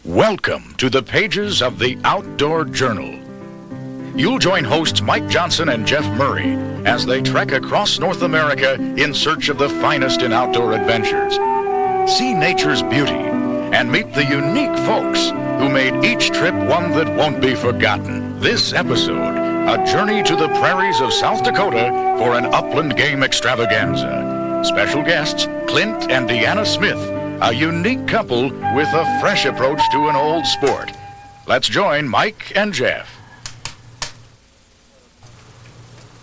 Welcome to the pages of the Outdoor Journal. You'll join hosts Mike Johnson and Jeff Murray as they trek across North America in search of the finest in outdoor adventures. See nature's beauty and meet the unique folks who made each trip one that won't be forgotten. This episode, a journey to the prairies of South Dakota for an upland game extravaganza. Special guests, Clint and Deanna Smith, a unique couple with a fresh approach to an old sport. Let's join Mike and Jeff.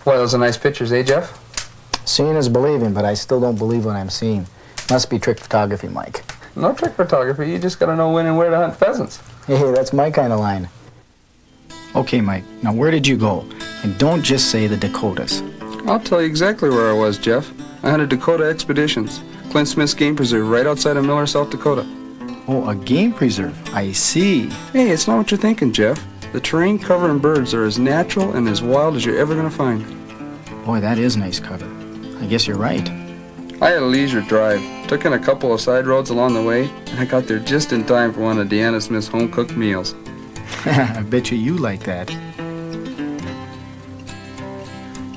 Boy, those are nice pictures, eh, Jeff? Seeing is believing, but I still don't believe what I'm seeing. Must be trick photography, Mike. No trick photography. You just gotta know when and where to hunt pheasants. Hey, that's my kind of line. Okay, Mike, now where did you go? And don't just say the Dakotas. I'll tell you exactly where I was, Jeff. I hunted Dakota expeditions. Clint Smith's game preserve right outside of Miller, South Dakota. Oh, a game preserve. I see. Hey, it's not what you're thinking, Jeff. The terrain, cover, and birds are as natural and as wild as you're ever gonna find. Boy, that is nice cover. I guess you're right. I had a leisure drive, took in a couple of side roads along the way, and I got there just in time for one of Deanna Smith's home-cooked meals. I bet you like that.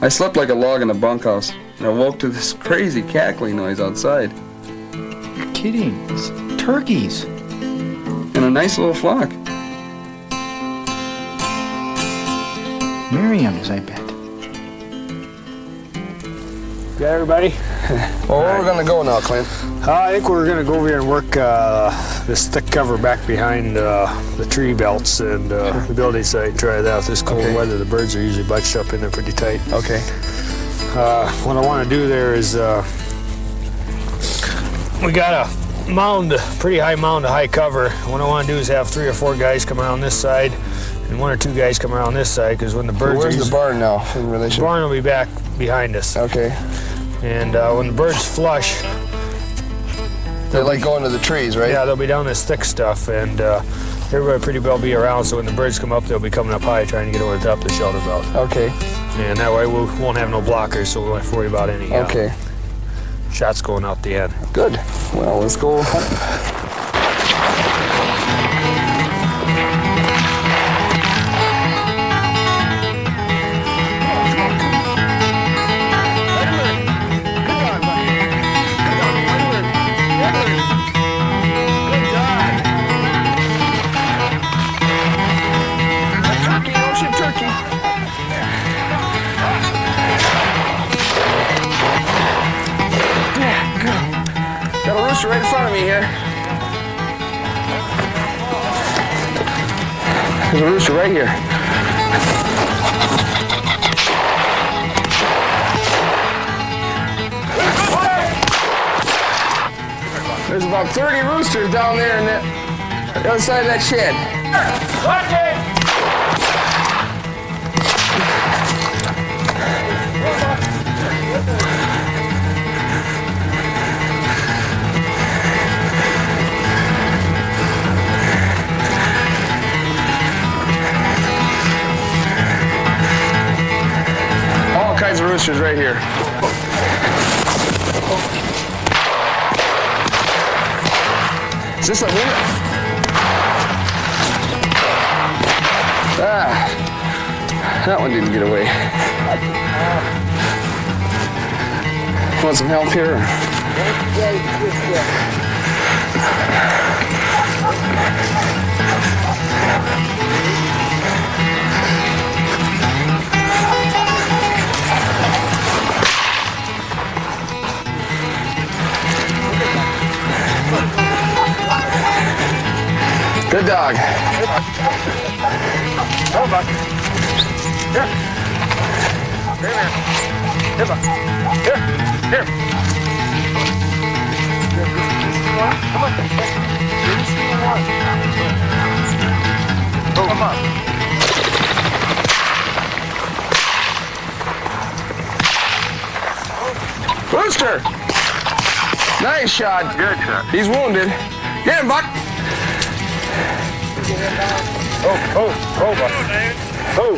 I slept like a log in the bunkhouse, and I woke to this crazy cackling noise outside. You're kidding. It's turkeys. And a nice little flock. Miriam's, I bet. Got everybody? Well, where are we going to go now, Clint? I think we're going to go over here and work this thick cover back behind the tree belts and the building site. Try that with this cold weather. The birds are usually bunched up in there pretty tight. Okay. What I want to do there is we got a mound, pretty high mound of high cover. What I want to do is have 3 or 4 guys come around this side and 1 or 2 guys come around this side, because when the birds Where's the barn now in relation? The barn will be back behind us. Okay. And when the birds flush, They like going to the trees, right? yeah, they'll be down this thick stuff, and everybody pretty well be around, so when the birds come up, they'll be coming up high trying to get over the top of the shelter belt. Okay. And that way we won't have no blockers, so we won't have to worry about any shots going out the end. Good. Well, let's go hunt. Right in front of me here. There's a rooster right here. There's about 30 roosters down there in the other side of that shed. Kinds of roosters right here. Is this a winner? That one didn't get away. Want some help here? Good dog. Oh, Buck. Here. Here. Here, Buck. Here. Here. Come on. Oh, come on. Rooster! Nice shot. Good shot. He's wounded. Get him, Buck. Oh, Buck. Oh.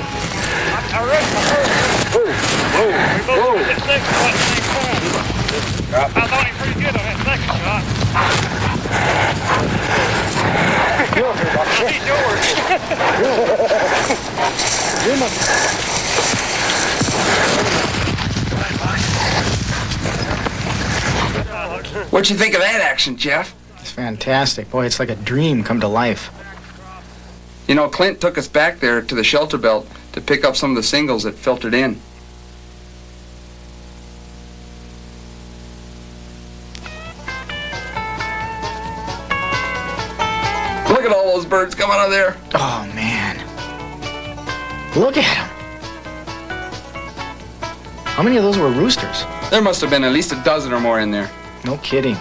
I thought he was pretty good on that second shot. What'd you think of that action, Jeff? It's fantastic. Boy, it's like a dream come to life. You know, Clint took us back there to the shelter belt to pick up some of the singles that filtered in. Look at all those birds coming out of there. Oh, man. Look at them. How many of those were roosters? There must have been at least a dozen or more in there. No kidding.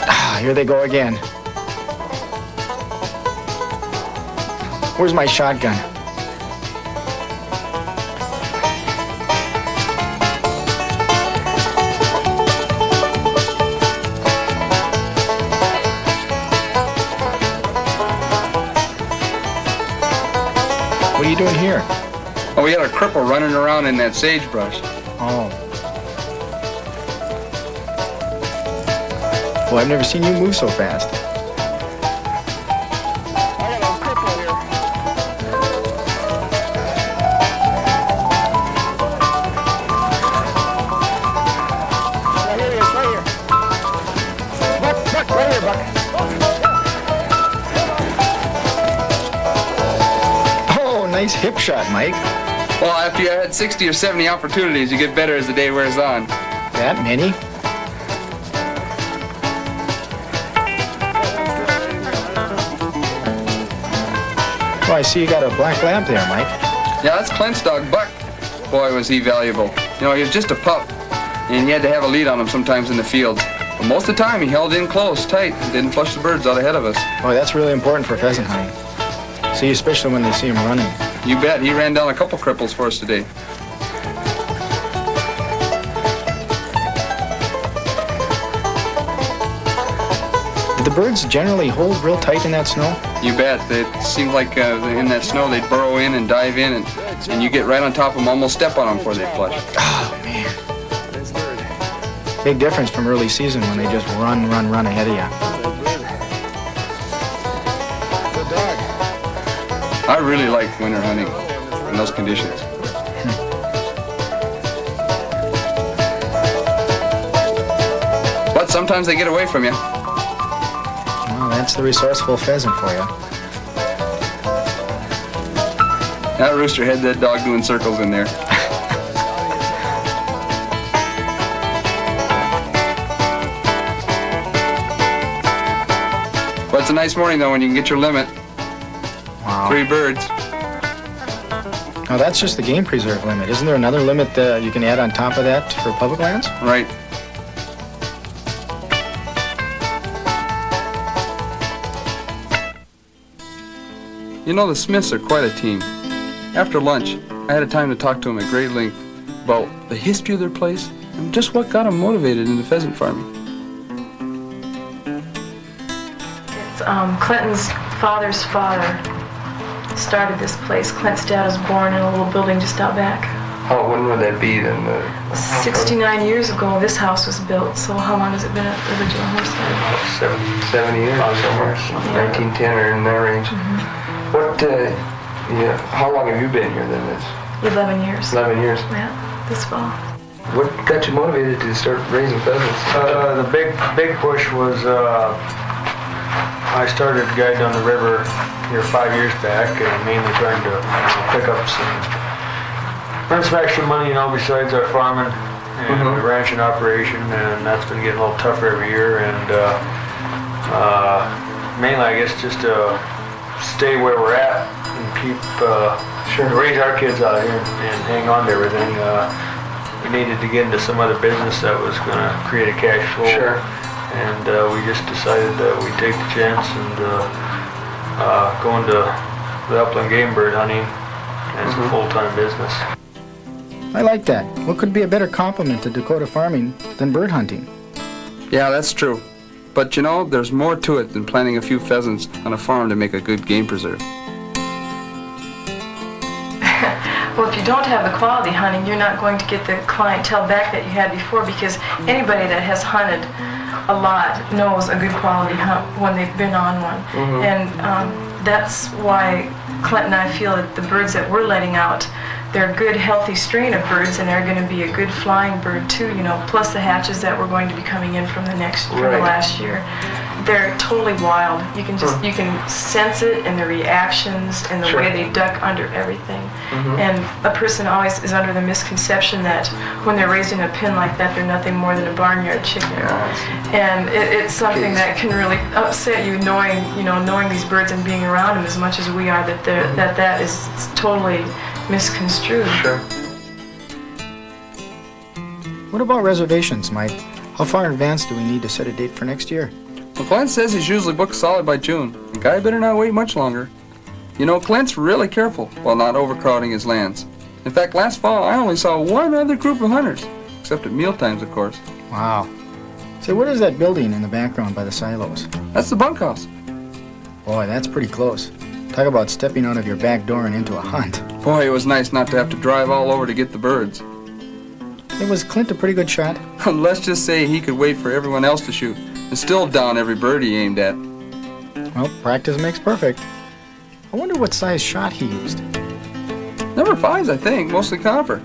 Ah, here they go again. Where's my shotgun? What are you doing here? Oh, we had a cripple running around in that sagebrush. Oh. Well, I've never seen you move so fast. I got a cripple here. Right here, right here. Buck, right here, Buck. Nice hip shot, Mike. Well, after you had 60 or 70 opportunities, you get better as the day wears on. That many? Well, I see you got a black lab there, Mike. Yeah, that's Clint's dog, Buck. Boy, was he valuable. You know, he was just a pup, and you had to have a lead on him sometimes in the fields. But most of the time, he held in close, tight, and didn't flush the birds out ahead of us. Boy, that's really important for pheasant hunting. See, especially when they see him running. You bet. He ran down a couple cripples for us today. Do the birds generally hold real tight in that snow? You bet. It seems like in that snow they'd burrow in and dive in, and you get right on top of them, almost step on them before they flush. Oh, man. Big difference from early season when they just run ahead of you. I really like winter hunting in those conditions. But sometimes they get away from you. Well, that's the resourceful pheasant for you. That rooster had that dog doing circles in there. But it's a nice morning, though, when you can get your limit. Wow. 3 birds. Oh, that's just the game preserve limit. Isn't there another limit that you can add on top of that for public lands? Right. You know, the Smiths are quite a team. After lunch, I had a time to talk to them at great length about the history of their place and just what got them motivated into pheasant farming. It's Clinton's father's father started this place. Clint's dad was born in a little building just out back. Oh, when would that be then? 69 years ago, this house was built. So how long has it been at the original homestead? 70 years somewhere. 1910 or in that range. What, how long have you been here then? 11 years. 11 years. Yeah, this fall. What got you motivated to start raising pheasants? The big push was I started guiding on the river here 5 years back, mainly trying to pick up earn some extra money, besides our farming and ranching operation, and that's been getting a little tougher every year. And mainly, I guess, just to stay where we're at and keep raise our kids out here and hang on to everything. We needed to get into some other business that was going to create a cash flow. Sure. And we just decided that we'd take the chance and go into the upland game bird hunting as a full-time business. I like that. What could be a better compliment to Dakota farming than bird hunting? Yeah, that's true. But there's more to it than planting a few pheasants on a farm to make a good game preserve. Well, if you don't have the quality hunting, you're not going to get the clientele back that you had before, because anybody that has hunted a lot knows a good quality hunt when they've been on one. And that's why Clint and I feel that the birds that we're letting out, they're a good, healthy strain of birds, and they're going to be a good flying bird too, you know, plus the hatches that we're going to be coming in from the last year. They're totally wild. You can just, you can sense it in the reactions and the way they duck under everything. And a person always is under the misconception that when they're raised in a pen like that, they're nothing more than a barnyard chicken. And it's something that can really upset you, knowing these birds and being around them as much as we are, that is totally misconstrued. What about reservations, Mike? How far in advance do we need to set a date for next year? Well, Clint says he's usually booked solid by June. The guy better not wait much longer. You know, Clint's really careful while not overcrowding his lands. In fact, last fall I only saw one other group of hunters, except at meal times, of course. Wow. Say, what is that building in the background by the silos? That's the bunkhouse. Boy, that's pretty close. Talk about stepping out of your back door and into a hunt. Boy, it was nice not to have to drive all over to get the birds. Hey, was Clint a pretty good shot? Let's just say he could wait for everyone else to shoot and still down every bird he aimed at. Well, practice makes perfect. I wonder what size shot he used. Number 5s, I think, mostly copper.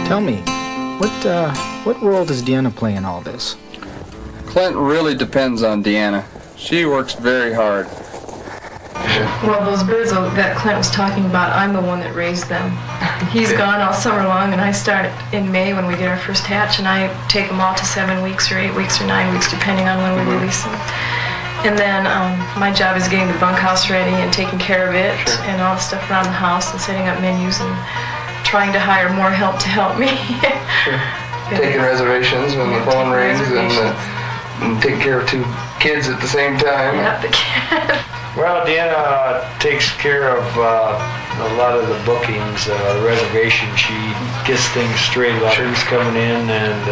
Tell me, what role does Deanna play in all this? Clint really depends on Deanna. She works very hard. Well, those birds that Clint was talking about, I'm the one that raised them. He's gone all summer long, and I start in May when we get our first hatch, and I take them all to 7 weeks or 8 weeks or 9 weeks, depending on when we release them. And then my job is getting the bunkhouse ready and taking care of it and all the stuff around the house and setting up menus and trying to hire more help to help me. Taking reservations when the phone rings and taking care of 2 kids at the same time. Yep, the kid. Well, Deanna takes care of a lot of the bookings, the reservation. She gets things straight about who's coming in and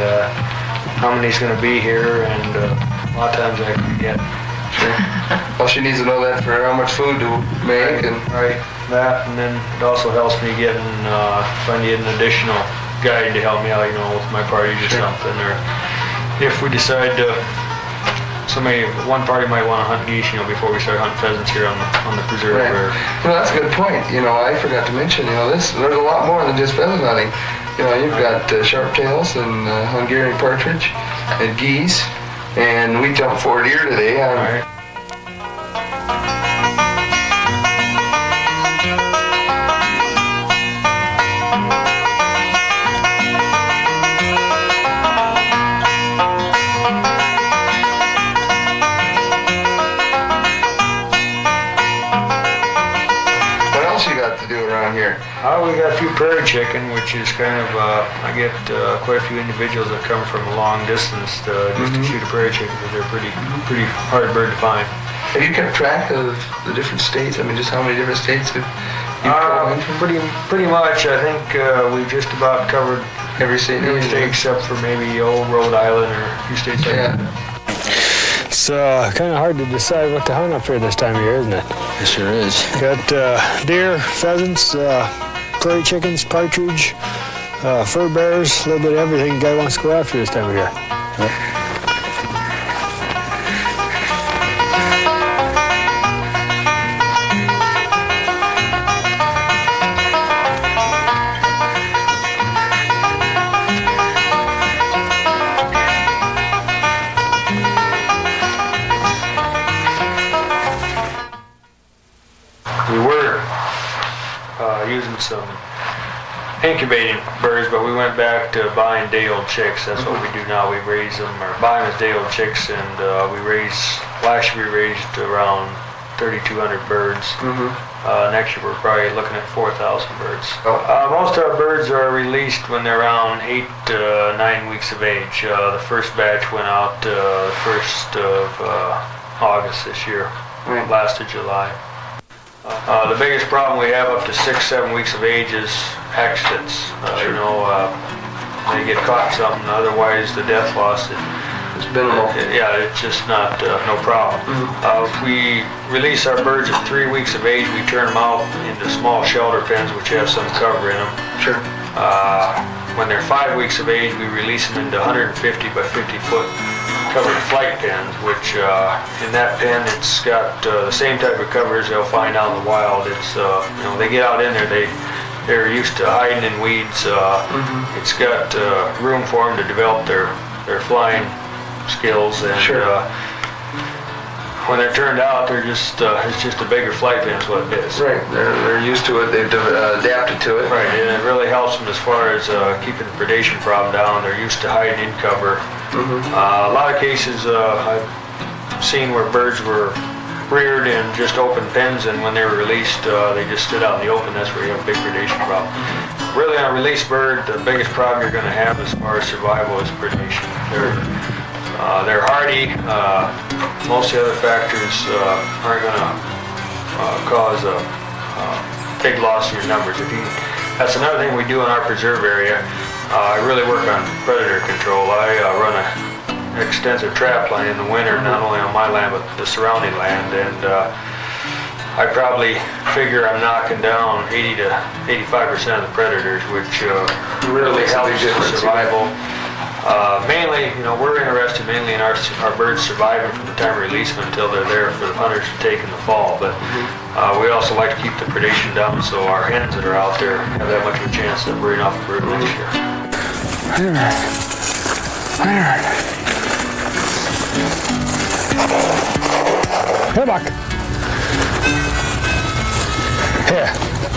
how many's going to be here, and a lot of times I forget. Well, she needs to know that for how much food to make. That, and then it also helps me getting, if I need an additional guide to help me out, with my parties or something, or if we decide to, one party might want to hunt geese, before we start hunting pheasants here on the preserve. Well, that's a good point. I forgot to mention, there's a lot more than just pheasant hunting. You've got sharp tails and Hungarian partridge and geese, and we jumped 4 deer today. Here. We got a few prairie chicken, which is kind of, I get quite a few individuals that come from a long distance just to shoot a prairie chicken, because they're pretty hard bird to find. Have you kept track of the different states? Just how many different states have you pretty much. I think we just about covered every state except for maybe old Rhode Island or a few states like that. It's kind of hard to decide what to hunt up here this time of year, isn't it? It sure is. Got deer, pheasants, prairie chickens, partridge, fur bears, a little bit of everything a guy wants to go after this time of year. Using some incubating birds, but we went back to buying day-old chicks. That's what we do now. We raise them, or buy them as day-old chicks, and last year we raised around 3,200 birds. Next year we're probably looking at 4,000 birds. Most of our birds are released when they're around 8 to 9 weeks of age. The first batch went out the 1st of August this year, last of July. The biggest problem we have up to 6-7 weeks of age is accidents. They get caught in something, otherwise the death loss, it's minimal. It's just not no problem. If we release our birds at 3 weeks of age, we turn them out into small shelter pens which have some cover in them. Sure. When they're 5 weeks of age, we release them into 150 by 50 foot covered flight pens, which in that pen it's got the same type of covers they'll find out in the wild. It's they get out in there, they're used to hiding in weeds. It's got room for them to develop their flying skills, and when they're turned out, they're just it's just a bigger flight pen is what it is. Right, they're used to it. They've adapted to it. Right, and it really helps them as far as keeping the predation problem down. They're used to hiding in cover. A lot of cases I've seen where birds were reared in just open pens, and when they were released, they just stood out in the open. That's where you have a big predation problem. Really, on a released bird, the biggest problem you're going to have as far as survival is predation. They're hardy. Most of the other factors aren't going to cause a big loss in your numbers. That's another thing we do in our preserve area. I really work on predator control. I run an extensive trap line in the winter, not only on my land but the surrounding land, and I probably figure I'm knocking down 80 to 85% of the predators, which really helps survival. Mainly, we're interested mainly in our birds surviving from the time of release until they're there for the hunters to take in the fall. But we also like to keep the predation down so our hens that are out there have that much of a chance of breeding off a bird next year. Here, Buck.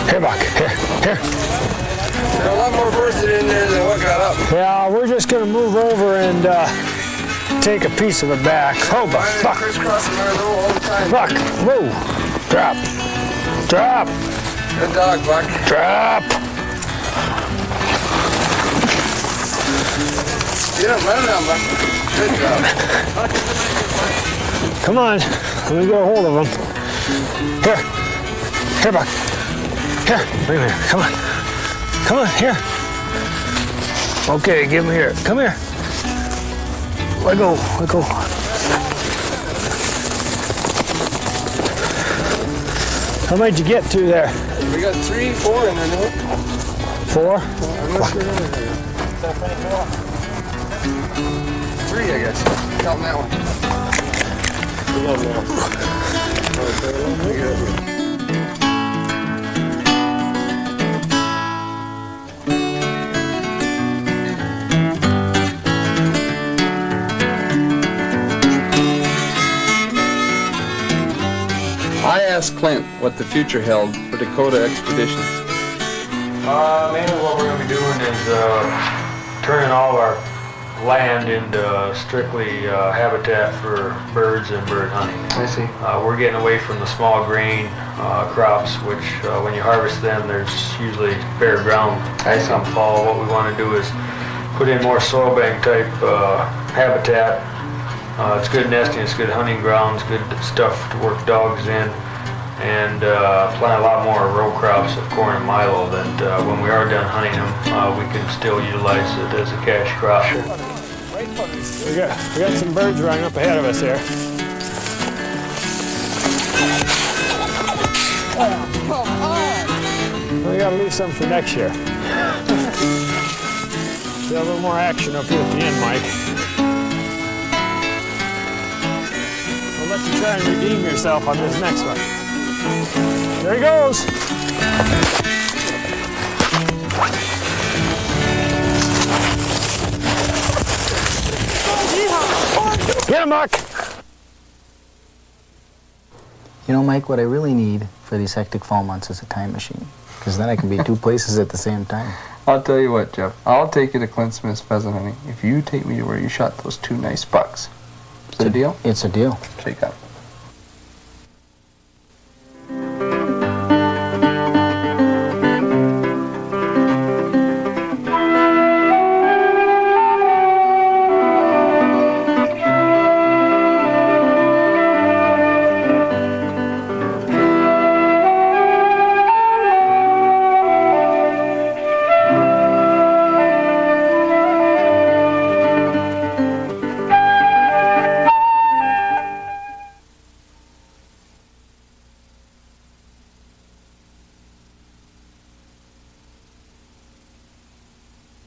Here, Buck. Here. There are a lot more birds in there than what got up. Yeah, we're just going to move over and take a piece of it back. Oh, Buck. Buck, whoa. Drop. Good dog, Buck. Drop. Get him, let him down, Buck. Good job. Come on, let me get a hold of him. Here, Buck. Here, wait a minute, come on, here. Okay, give him here, come here. Let go. How much you get to there? We got 3, 4 in there, no? 4? I'm not sure. 3, I guess. Counting that one. I asked Clint what the future held for Dakota expeditions. Mainly what we're going to be doing is turning all of our land into strictly habitat for birds and bird hunting. I see. We're getting away from the small grain crops, which when you harvest them, there's usually bare ground come fall. What we want to do is put in more soil bank type habitat. It's good nesting, it's good hunting grounds, good stuff to work dogs in, and plant a lot more row crops of corn and milo that when we are done hunting them, we can still utilize it as a cash crop. Sure. We got some birds running up ahead of us here. We got to leave some for next year. See a little more action up here at the end, Mike. We'll let you try and redeem yourself on this next one. There he goes. Get him, Buck. You know, Mike, what I really need for these hectic fall months is a time machine, because then I can be 2 places at the same time. I'll tell you what, Jeff. I'll take you to Clint Smith's pheasant hunting if you take me to where you shot those 2 nice bucks. Is it a deal? It's a deal. Shake up.